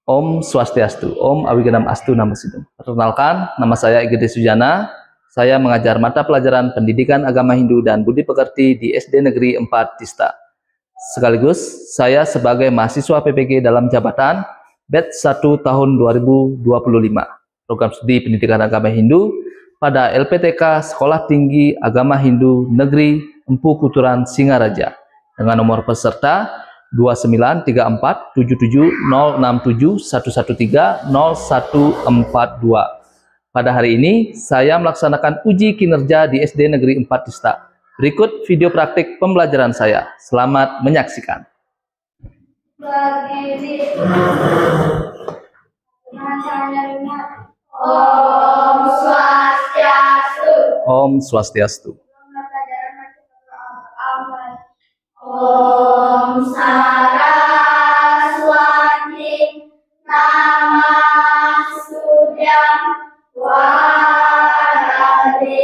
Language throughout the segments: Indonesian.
Om Swastiastu, Om Awigenam Astu Namo Siddham. Perkenalkan, nama saya Igede Sujana. Saya mengajar mata pelajaran Pendidikan Agama Hindu dan Budi Pekerti di SD Negeri 4 Tista. Sekaligus, saya sebagai mahasiswa PPG dalam jabatan batch 1 tahun 2025, program studi Pendidikan Agama Hindu pada LPTK Sekolah Tinggi Agama Hindu Negeri Empu Kuturan Singaraja dengan nomor peserta 2934770671130142. Pada hari ini saya melaksanakan uji kinerja di SD Negeri 4 Tista. Berikut video praktik pembelajaran saya. Selamat menyaksikan. Om Swastiastu. Om Swastiastu. Om Saraswati Namastuthyam Varadevi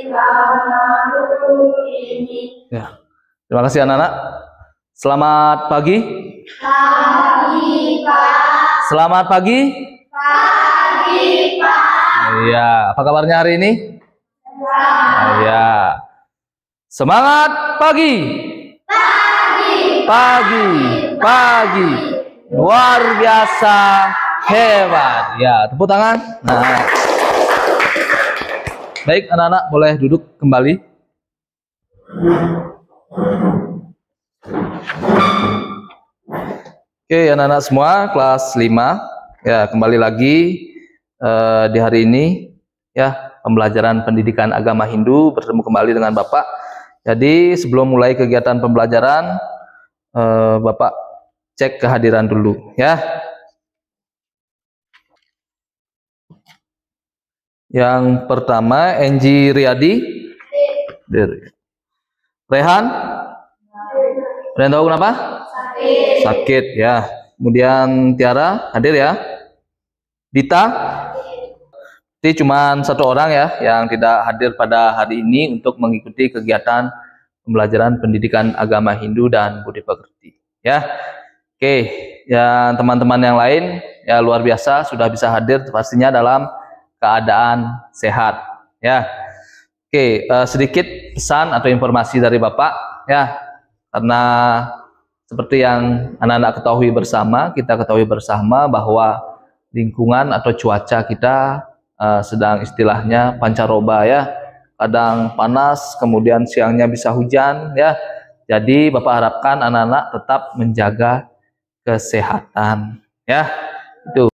Kamarupini. Ya. Terima kasih anak-anak. Selamat pagi. Pagi, Pak. Selamat pagi. Pagi, Pak. Iya, apa kabarnya hari ini? Iya. Semangat pagi. Pagi. Luar biasa hebat. Ya, tepuk tangan. Nah. Baik, anak-anak boleh duduk kembali. Oke, anak-anak semua kelas 5. Ya, kembali lagi di hari ini ya, pembelajaran Pendidikan Agama Hindu, bertemu kembali dengan Bapak. Jadi, sebelum mulai kegiatan pembelajaran, Bapak cek kehadiran dulu ya. Yang pertama Enji Riyadi. Rehan tahu kenapa? Sakit ya. Kemudian Tiara hadir ya. Dita. Jadi cuma satu orang ya yang tidak hadir pada hari ini untuk mengikuti kegiatan pembelajaran Pendidikan Agama Hindu dan Budi Pekerti ya. Oke, ya teman-teman yang lain ya luar biasa sudah bisa hadir pastinya dalam keadaan sehat ya. Oke, sedikit pesan atau informasi dari Bapak ya, karena seperti yang anak-anak ketahui bersama, kita ketahui bersama bahwa lingkungan atau cuaca kita sedang istilahnya pancaroba ya. Kadang panas, kemudian siangnya bisa hujan ya. Jadi Bapak harapkan anak-anak tetap menjaga kesehatan ya. Itu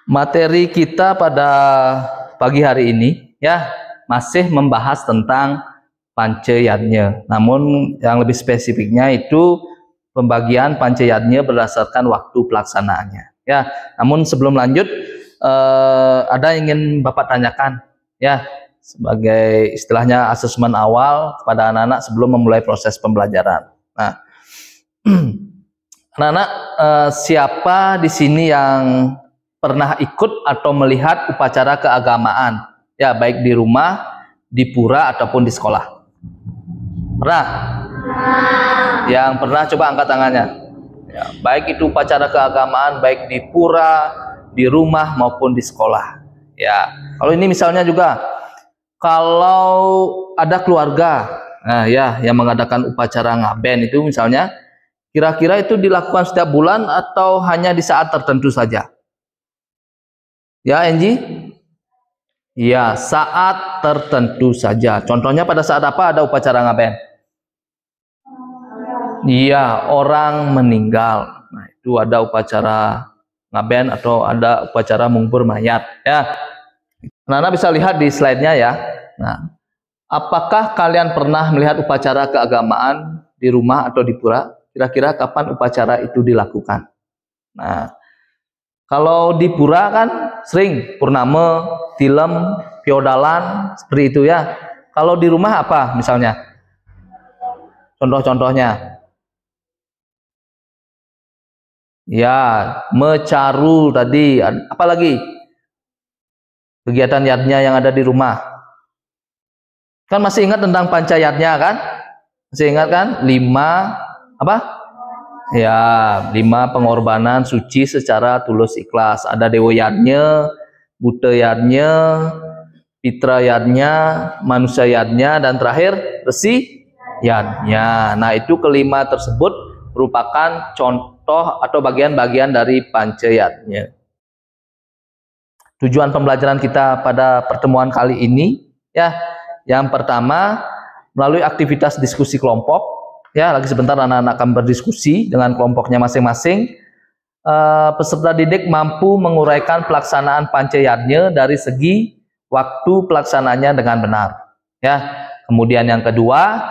materi kita pada pagi hari ini ya, masih membahas tentang Pancayatnya. Namun yang lebih spesifiknya itu pembagian Pancayatnya berdasarkan waktu pelaksanaannya ya. Namun sebelum lanjut, ada yang ingin Bapak tanyakan ya, sebagai istilahnya asesmen awal kepada anak-anak sebelum memulai proses pembelajaran. Nah, anak-anak, siapa di sini yang pernah ikut atau melihat upacara keagamaan? Ya, baik di rumah, di pura ataupun di sekolah. Pernah? Yang pernah coba angkat tangannya. Ya, baik itu upacara keagamaan, baik di pura, di rumah maupun di sekolah. Ya, kalau ini misalnya juga, kalau ada keluarga, nah ya, yang mengadakan upacara ngaben itu misalnya, kira-kira itu dilakukan setiap bulan atau hanya di saat tertentu saja? Ya, Enji? Ya, saat tertentu saja. Contohnya pada saat apa ada upacara ngaben? Iya, orang meninggal. Nah, itu ada upacara ngaben atau ada upacara mengubur mayat ya. Nah, bisa lihat di slide-nya ya. Nah, apakah kalian pernah melihat upacara keagamaan di rumah atau di pura? Kira-kira kapan upacara itu dilakukan? Nah, kalau di pura kan sering purnama, tilem, piodalan, seperti itu ya. Kalau di rumah apa misalnya? Contoh-contohnya. Ya, mecaru tadi. Apa lagi? Kegiatan yatnya yang ada di rumah. Kan masih ingat tentang pancayatnya kan? Masih ingat kan? 5 apa? Ya, 5 pengorbanan suci secara tulus ikhlas. Ada Dewa Yadnya, Buta Yadnya, Pitra Yadnya, Manusia Yadnya, dan terakhir Resi Yadnya. Nah, itu kelima tersebut merupakan contoh atau bagian-bagian dari Panca Yadnya. Tujuan pembelajaran kita pada pertemuan kali ini, ya, yang pertama melalui aktivitas diskusi kelompok. Ya, lagi sebentar anak-anak akan berdiskusi dengan kelompoknya masing-masing. Peserta didik mampu menguraikan pelaksanaan Panca Yadnya dari segi waktu pelaksananya dengan benar. Ya, kemudian yang kedua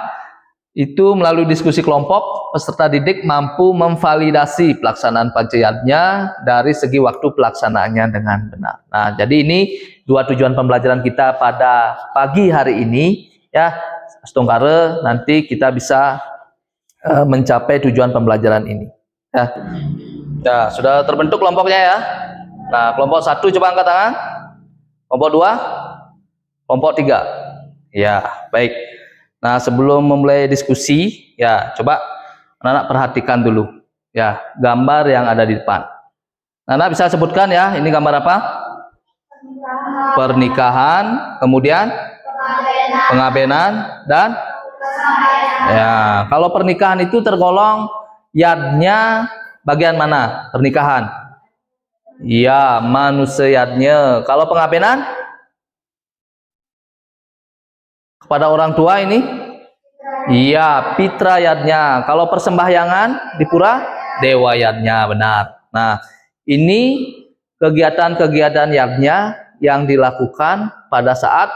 itu melalui diskusi kelompok peserta didik mampu memvalidasi pelaksanaan Panca Yadnya dari segi waktu pelaksanaannya dengan benar. Nah, jadi ini dua tujuan pembelajaran kita pada pagi hari ini. Ya, setungkara nanti kita bisa mencapai tujuan pembelajaran ini. Ya. Ya, sudah terbentuk kelompoknya ya. Nah, kelompok 1 coba angkat tangan. Kelompok 2, kelompok 3. Ya, baik. Nah, sebelum memulai diskusi, ya coba anak-anak perhatikan dulu ya gambar yang ada di depan. Anak bisa sebutkan ya, ini gambar apa? Pernikahan, kemudian pengabenan dan ya, kalau pernikahan itu tergolong yadnya bagian mana? Pernikahan. Ya, manusia yadnya. Kalau pengabenan kepada orang tua ini? Iya, pitra yadnya. Kalau persembahyangan di pura? Dewa yadnya, benar. Nah, ini kegiatan-kegiatan yadnya yang dilakukan pada saat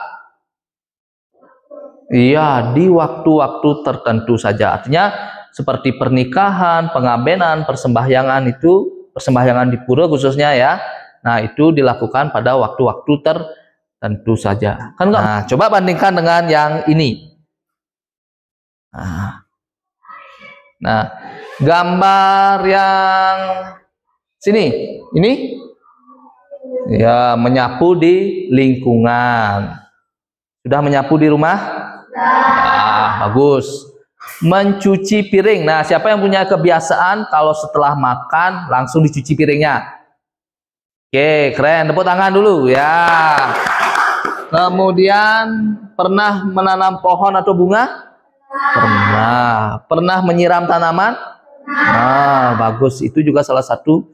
iya, di waktu-waktu tertentu saja. Artinya seperti pernikahan, pengabenan, persembahyangan itu, persembahyangan di pura khususnya ya. Nah, itu dilakukan pada waktu-waktu tertentu saja. Kan enggak? Nah, coba bandingkan dengan yang ini. Nah, gambar yang sini, ini ya menyapu di lingkungan. Sudah menyapu di rumah? Nah, bagus. Mencuci piring. Nah, siapa yang punya kebiasaan kalau setelah makan langsung dicuci piringnya? Oke, keren. Tepuk tangan dulu ya. Kemudian pernah menanam pohon atau bunga? Pernah. Pernah menyiram tanaman? Nah, bagus. Itu juga salah satu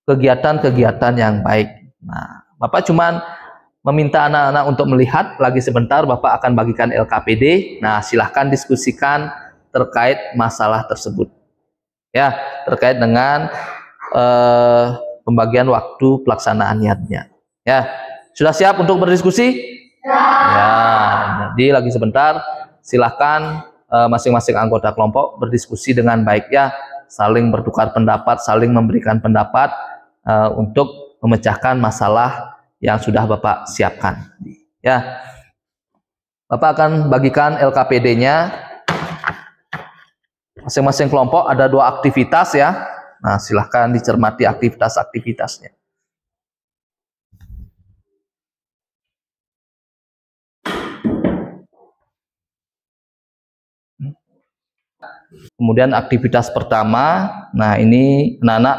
kegiatan-kegiatan yang baik. Nah, Bapak cuman meminta anak-anak untuk melihat lagi sebentar. Bapak akan bagikan LKPD. Nah, silahkan diskusikan terkait masalah tersebut. Ya, terkait dengan pembagian waktu pelaksanaan niatnya. Ya, sudah siap untuk berdiskusi? Ya, jadi lagi sebentar. Silahkan masing-masing anggota kelompok berdiskusi dengan baik ya, saling bertukar pendapat, saling memberikan pendapat untuk memecahkan masalah yang sudah Bapak siapkan. Ya, Bapak akan bagikan LKPD-nya. Masing-masing kelompok ada 2 aktivitas ya. Nah, silahkan dicermati aktivitas-aktivitasnya. Kemudian aktivitas pertama, nah ini anak-anak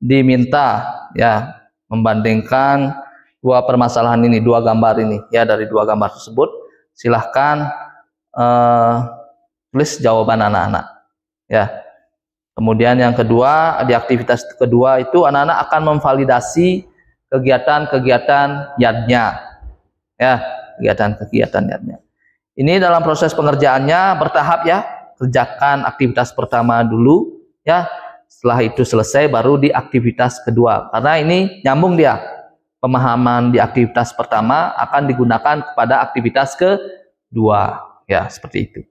diminta ya membandingkan 2 permasalahan ini, 2 gambar ini ya. Dari 2 gambar tersebut silahkan tulis jawaban anak-anak ya. Kemudian yang kedua, di aktivitas kedua itu anak-anak akan memvalidasi kegiatan-kegiatan yadnya ya, kegiatan-kegiatan yadnya. Ini dalam proses pengerjaannya bertahap ya. Kerjakan aktivitas pertama dulu ya, setelah itu selesai baru di aktivitas kedua, karena ini nyambung dia. Pemahaman di aktivitas pertama akan digunakan kepada aktivitas kedua ya, seperti itu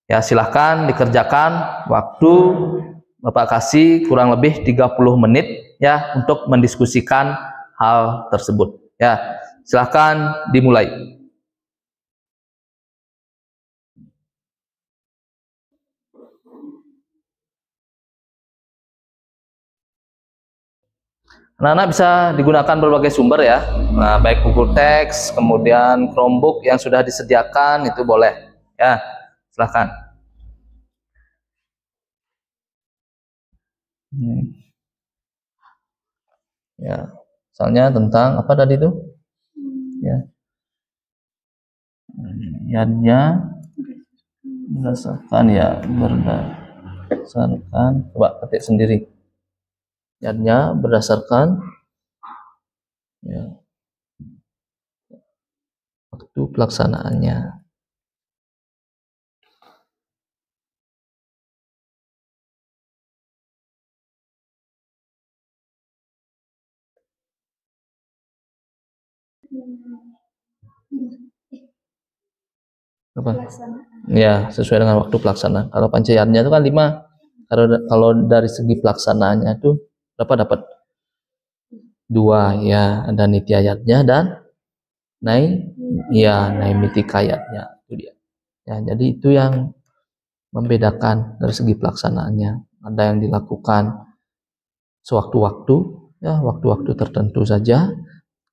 ya. Silahkan dikerjakan, waktu Bapak kasih kurang lebih 30 menit ya untuk mendiskusikan hal tersebut ya. Silahkan dimulai. Anak-anak bisa digunakan berbagai sumber ya. Nah, baik buku teks, kemudian Chromebook yang sudah disediakan itu boleh ya. Silahkan. Ini. Ya, misalnya tentang apa tadi itu? Ya. Yadnya berdasarkan berdasarkan, coba ketik sendiri. Yadnya berdasarkan waktu pelaksanaannya. Apa? Ya, sesuai dengan waktu pelaksanaan. Kalau pancayatnya itu kan 5. Kalau dari segi pelaksanaannya itu berapa dapat? 2 ya, ada nityayatnya dan naimitikayatnya itu dia. Ya, jadi itu yang membedakan dari segi pelaksanaannya. Ada yang dilakukan sewaktu-waktu, ya, waktu-waktu tertentu saja.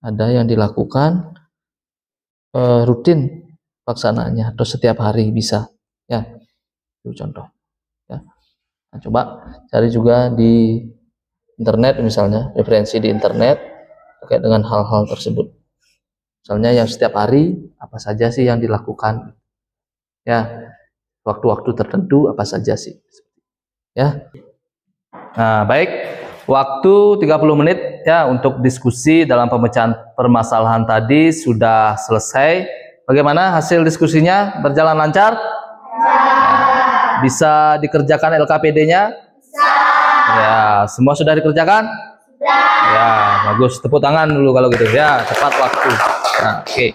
Ada yang dilakukan rutin pelaksanaannya atau setiap hari bisa. Ya, itu contoh. Ya. Nah, coba cari juga di internet misalnya, referensi di internet terkait dengan hal-hal tersebut. Misalnya yang setiap hari apa saja sih yang dilakukan? Ya, waktu-waktu tertentu apa saja sih? Ya. Nah, baik. Waktu 30 menit ya untuk diskusi dalam pemecahan permasalahan tadi sudah selesai. Bagaimana hasil diskusinya? Berjalan lancar? Bisa dikerjakan LKPD-nya? Bisa. Ya, semua sudah dikerjakan? Sudah. Ya, bagus. Tepuk tangan dulu kalau gitu. Ya, tepat waktu. Nah, oke.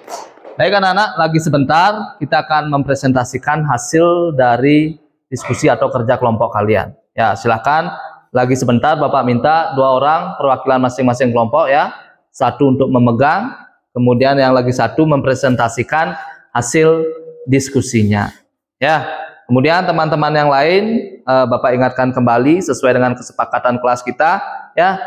Baik anak-anak, lagi sebentar kita akan mempresentasikan hasil dari diskusi atau kerja kelompok kalian. Ya, silahkan. Lagi sebentar Bapak minta 2 orang perwakilan masing-masing kelompok ya. 1 untuk memegang, kemudian yang lagi 1 mempresentasikan hasil diskusinya. Ya. Kemudian teman-teman yang lain Bapak ingatkan kembali sesuai dengan kesepakatan kelas kita ya.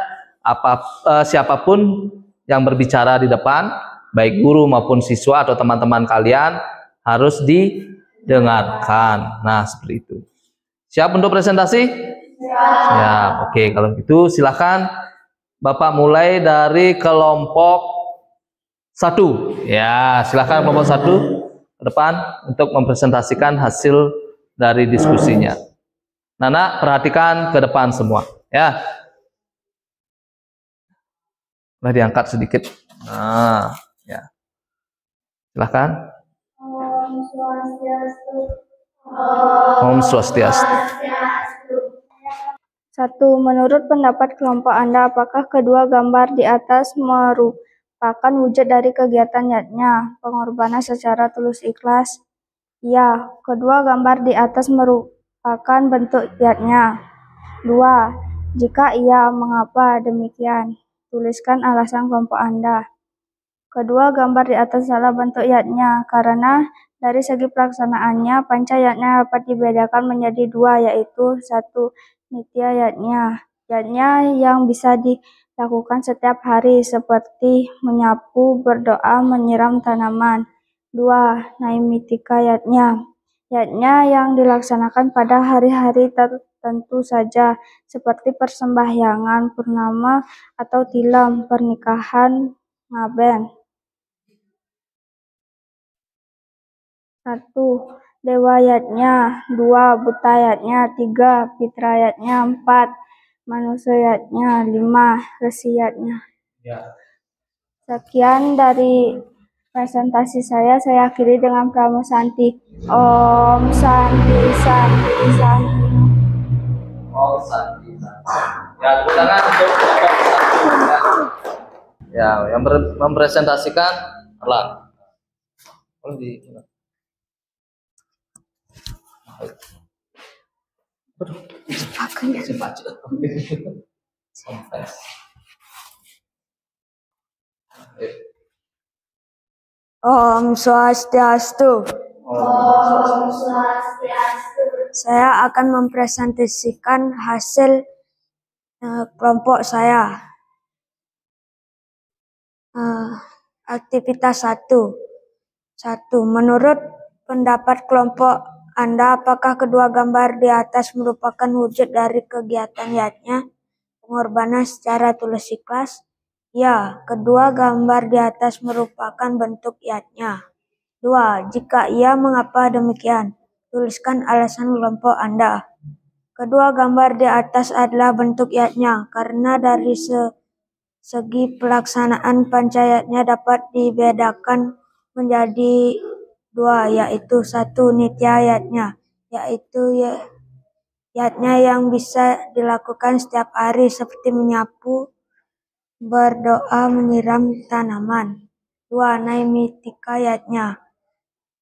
Siapapun yang berbicara di depan, baik guru maupun siswa atau teman-teman kalian harus didengarkan. Nah, seperti itu. Siap untuk presentasi? Siap. Oke, kalau gitu silahkan Bapak mulai dari kelompok 1. Ya, silahkan kelompok 1 ke depan untuk mempresentasikan hasil dari diskusinya. Nana, perhatikan ke depan semua. Ya. Nah, diangkat sedikit. Nah, ya. Silahkan. Om Swastiastu. Om Swastiastu. 1. Menurut pendapat kelompok Anda, apakah kedua gambar di atas merupakan wujud dari kegiatan yatnya, pengorbanan secara tulus ikhlas? Ya, kedua gambar di atas merupakan bentuk yatnya. 2. Jika iya, mengapa demikian? Tuliskan alasan kelompok Anda. Kedua gambar di atas adalah bentuk yatnya, karena dari segi pelaksanaannya, panca yatnya dapat dibedakan menjadi 2, yaitu 1. Nitya yatnya. Yatnya yang bisa dilakukan setiap hari seperti menyapu, berdoa, menyiram tanaman. 2. Naimitika yatnya. Yatnya yang dilaksanakan pada hari-hari tertentu saja seperti persembahyangan purnama atau tilam, pernikahan, ngaben. 1. Dewa yatnya. 2. Buta yatnya. 3. Pitra yatnya. 4. Manusia yatnya. 5. Resi yatnya. Ya. Sekian dari presentasi saya akhiri dengan pramusanti. Om Santi Santi Santi. Om Santi Santi. Ya, tepuk tangan untuk kelompok 1. Ya, yang mempresentasikan Erlang. Om Swastiastu. Om Swastiastu. Saya akan mempresentasikan hasil kelompok saya. Aktivitas 1. 1. Menurut pendapat kelompok Anda, apakah kedua gambar di atas merupakan wujud dari kegiatan yatnya, pengorbanan secara tulus ikhlas? Ya, kedua gambar di atas merupakan bentuk yatnya. 2. Jika iya, mengapa demikian? Tuliskan alasan kelompok Anda. Kedua gambar di atas adalah bentuk yatnya, karena dari segi pelaksanaan pancayatnya dapat dibedakan menjadi dua, yaitu satu nitya yatnya, yaitu yatnya yang bisa dilakukan setiap hari seperti menyapu, berdoa, menyiram tanaman. 2. Naimitika yatnya,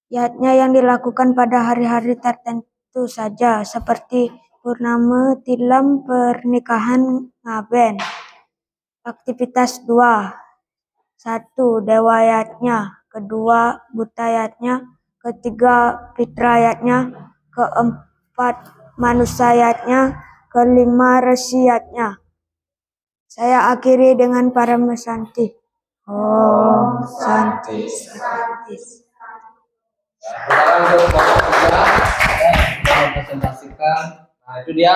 yatnya yang dilakukan pada hari-hari tertentu saja seperti purnama, tilam, pernikahan, ngaben. Aktivitas 2. 1. Dewa yatnya, 2. Buta yatnya, 3. Fitra yatnya, 4. Manusia yatnya, 5. Resi yatnya. Saya akhiri dengan Parama Santi. Om Santi Santi. Untuk kelompok 3 kita presentasikan. Nah, itu dia.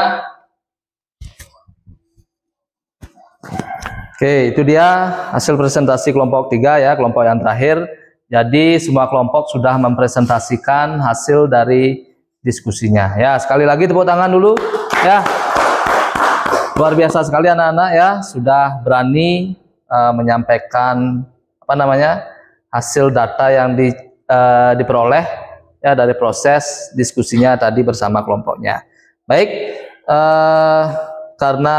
Oke, itu dia hasil presentasi kelompok 3 ya, kelompok yang terakhir. Jadi semua kelompok sudah mempresentasikan hasil dari diskusinya. Ya, sekali lagi tepuk tangan dulu ya. Luar biasa sekali anak-anak ya, sudah berani menyampaikan hasil data yang diperoleh ya dari proses diskusinya tadi bersama kelompoknya. Baik, karena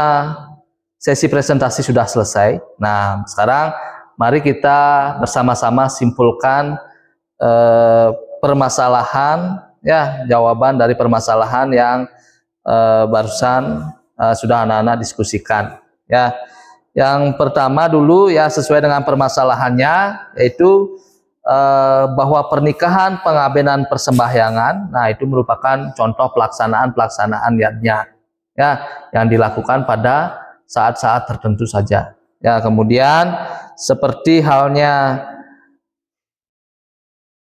sesi presentasi sudah selesai. Nah, sekarang mari kita bersama-sama simpulkan permasalahan ya, jawaban dari permasalahan yang barusan sudah anak-anak diskusikan ya. Yang pertama dulu ya, sesuai dengan permasalahannya, yaitu bahwa pernikahan, pengabenan, persembahyangan, nah itu merupakan contoh pelaksanaan yatnya ya, yang dilakukan pada saat-saat tertentu saja ya. Kemudian seperti halnya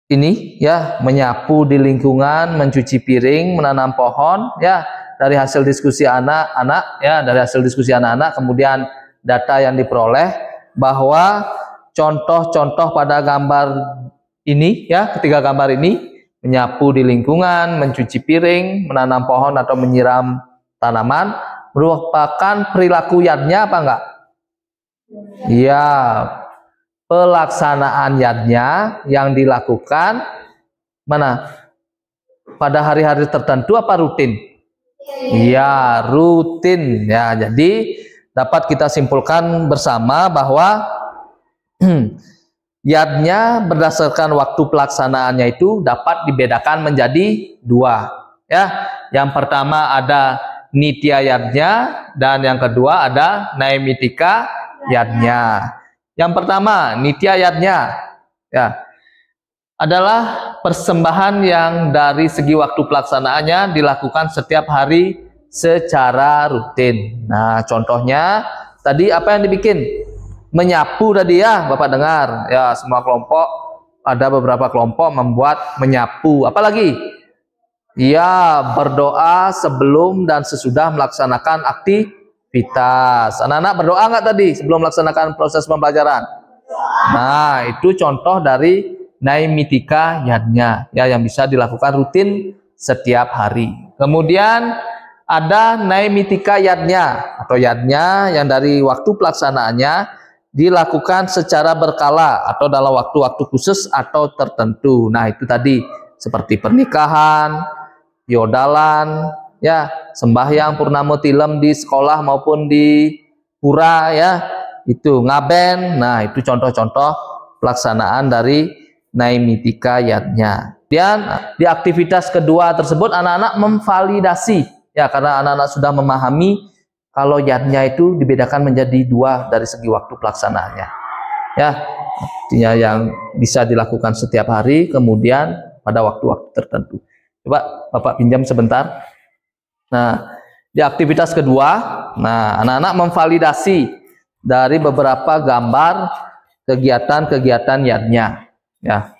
ini ya, menyapu di lingkungan, mencuci piring, menanam pohon ya, dari hasil diskusi anak-anak ya, dari hasil diskusi anak-anak, kemudian data yang diperoleh bahwa contoh-contoh pada gambar ini ya, ketiga gambar ini, menyapu di lingkungan, mencuci piring, menanam pohon atau menyiram tanaman, merupakan perilaku yatnya apa enggak? Ya, pelaksanaan yatnya yang dilakukan mana? Pada hari-hari tertentu apa rutin? Ya, rutin ya. Jadi dapat kita simpulkan bersama bahwa yatnya berdasarkan waktu pelaksanaannya itu dapat dibedakan menjadi dua ya. Yang pertama ada nitya yatnya, dan yang kedua ada naimitika yatnya. Yang pertama nitya yatnya ya, adalah persembahan yang dari segi waktu pelaksanaannya dilakukan setiap hari secara rutin. Nah, contohnya tadi apa yang dibikin? Menyapu tadi ya, Bapak dengar ya, semua kelompok, ada beberapa kelompok membuat menyapu. Apalagi? Ya, berdoa sebelum dan sesudah melaksanakan aktivitas. Anak-anak berdoa nggak tadi sebelum melaksanakan proses pembelajaran? Nah, itu contoh dari naimitika yatnya ya, yang bisa dilakukan rutin setiap hari. Kemudian ada naimitika yatnya atau yatnya yang dari waktu pelaksanaannya dilakukan secara berkala atau dalam waktu-waktu khusus atau tertentu. Nah, itu tadi seperti pernikahan, yodalan ya, sembahyang purnama tilem di sekolah maupun di pura ya, itu ngaben. Nah, itu contoh-contoh pelaksanaan dari naimitika yatnya. Dan di aktivitas kedua tersebut anak-anak memvalidasi ya, karena anak-anak sudah memahami kalau yatnya itu dibedakan menjadi dua dari segi waktu pelaksanaannya ya, artinya yang bisa dilakukan setiap hari, kemudian pada waktu-waktu tertentu. Coba Bapak pinjam sebentar. Nah, di aktivitas kedua, nah anak-anak memvalidasi dari beberapa gambar kegiatan-kegiatan yatnya ya.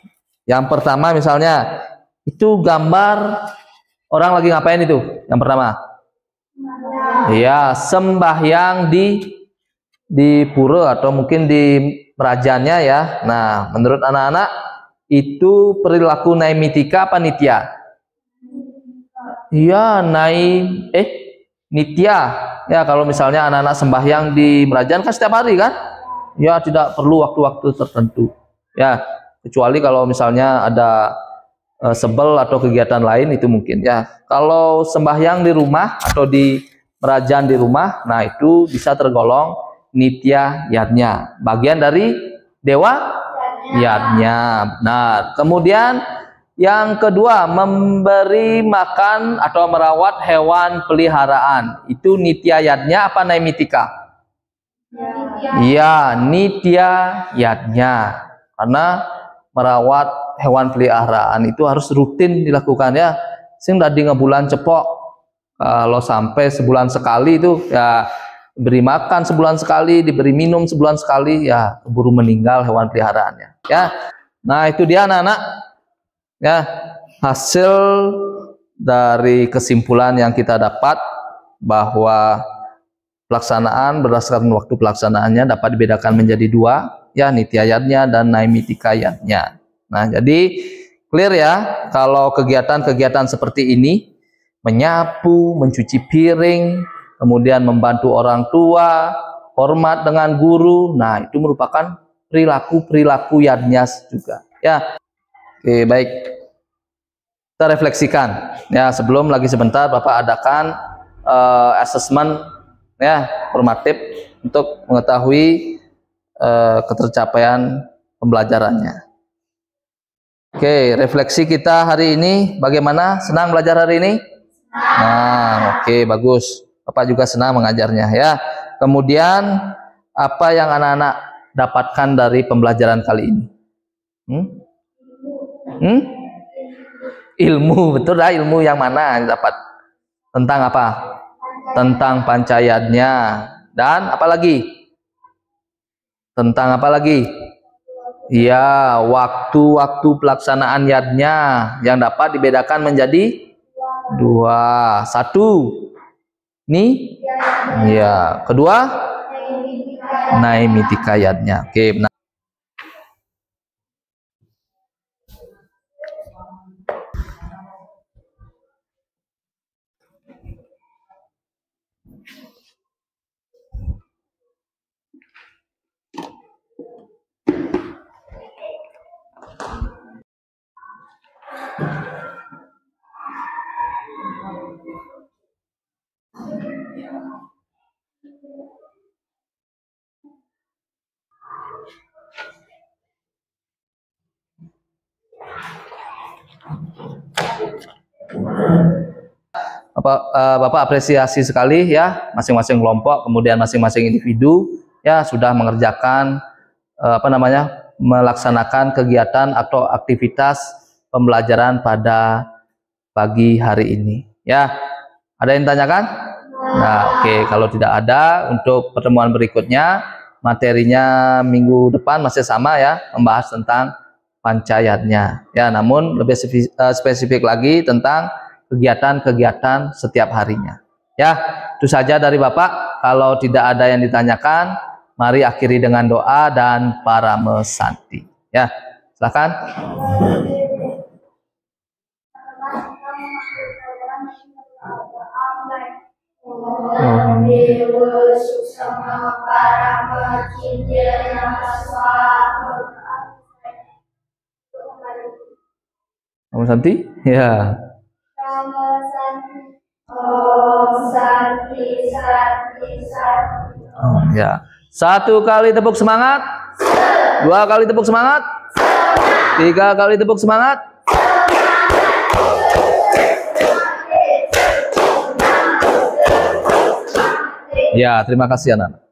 Yang pertama misalnya Itu gambar orang lagi ngapain itu? Yang pertama. Iya, sembahyang di pura atau mungkin di merajannya ya. Nah, menurut anak-anak itu perilaku naimitika apa nitya? Iya, nitya. Ya, kalau misalnya anak-anak sembahyang di merajan kan setiap hari kan? Ya, tidak perlu waktu-waktu tertentu. Ya, kecuali kalau misalnya ada sebel atau kegiatan lain itu mungkin ya. Kalau sembahyang di rumah atau di merajan di rumah, nah itu bisa tergolong nitya yadnya, bagian dari dewa yadnya. Benar. Kemudian yang kedua, memberi makan atau merawat hewan peliharaan, itu nitya yadnya apa naimitika? Iya, nitya yadnya. Karena merawat hewan peliharaan itu harus rutin dilakukan ya. Sing tadi ngebulan cepok, kalau sampai sebulan sekali itu ya beri makan sebulan sekali, diberi minum sebulan sekali, ya keburu meninggal hewan peliharaannya. Ya, nah itu dia anak-anak. Ya, hasil dari kesimpulan yang kita dapat bahwa pelaksanaan berdasarkan waktu pelaksanaannya dapat dibedakan menjadi dua, ya nitya yadnya dan naimitika yadnya. Nah, jadi clear ya, kalau kegiatan-kegiatan seperti ini, menyapu, mencuci piring, kemudian membantu orang tua, hormat dengan guru, nah itu merupakan perilaku yadnya juga. Ya, oke baik. Kita refleksikan. Ya, sebelum lagi sebentar Bapak adakan assessment ya formatif untuk mengetahui ketercapaian pembelajarannya. Oke, refleksi kita hari ini bagaimana? Senang belajar hari ini? Nah, oke, bagus. Bapak juga senang mengajarnya ya. Kemudian apa yang anak-anak dapatkan dari pembelajaran kali ini? Ilmu, betul dah. Ilmu yang mana yang dapat? Tentang apa? Tentang pancayadnya. Dan apa lagi? Tentang apa lagi? Ya, waktu-waktu pelaksanaan yadnya yang dapat dibedakan menjadi dua. Satu, ini, ya. Kedua, naimitika yadnya. Oke, benar. Bapak apresiasi sekali ya masing-masing kelompok, kemudian masing-masing individu ya sudah mengerjakan melaksanakan kegiatan atau aktivitas pembelajaran pada pagi hari ini. Ya, ada yang tanyakan? Nah, oke, kalau tidak ada, untuk pertemuan berikutnya materinya minggu depan masih sama ya, membahas tentang pancayatnya. Ya, namun lebih spesifik lagi tentang kegiatan-kegiatan setiap harinya. Ya, itu saja dari Bapak. Kalau tidak ada yang ditanyakan, mari akhiri dengan doa dan paramesanti. Ya, silakan. Paramesanti? Ya. Ya. Satu kali tepuk semangat. Dua kali tepuk semangat. Tiga kali tepuk semangat. Ya, terima kasih anak-anak.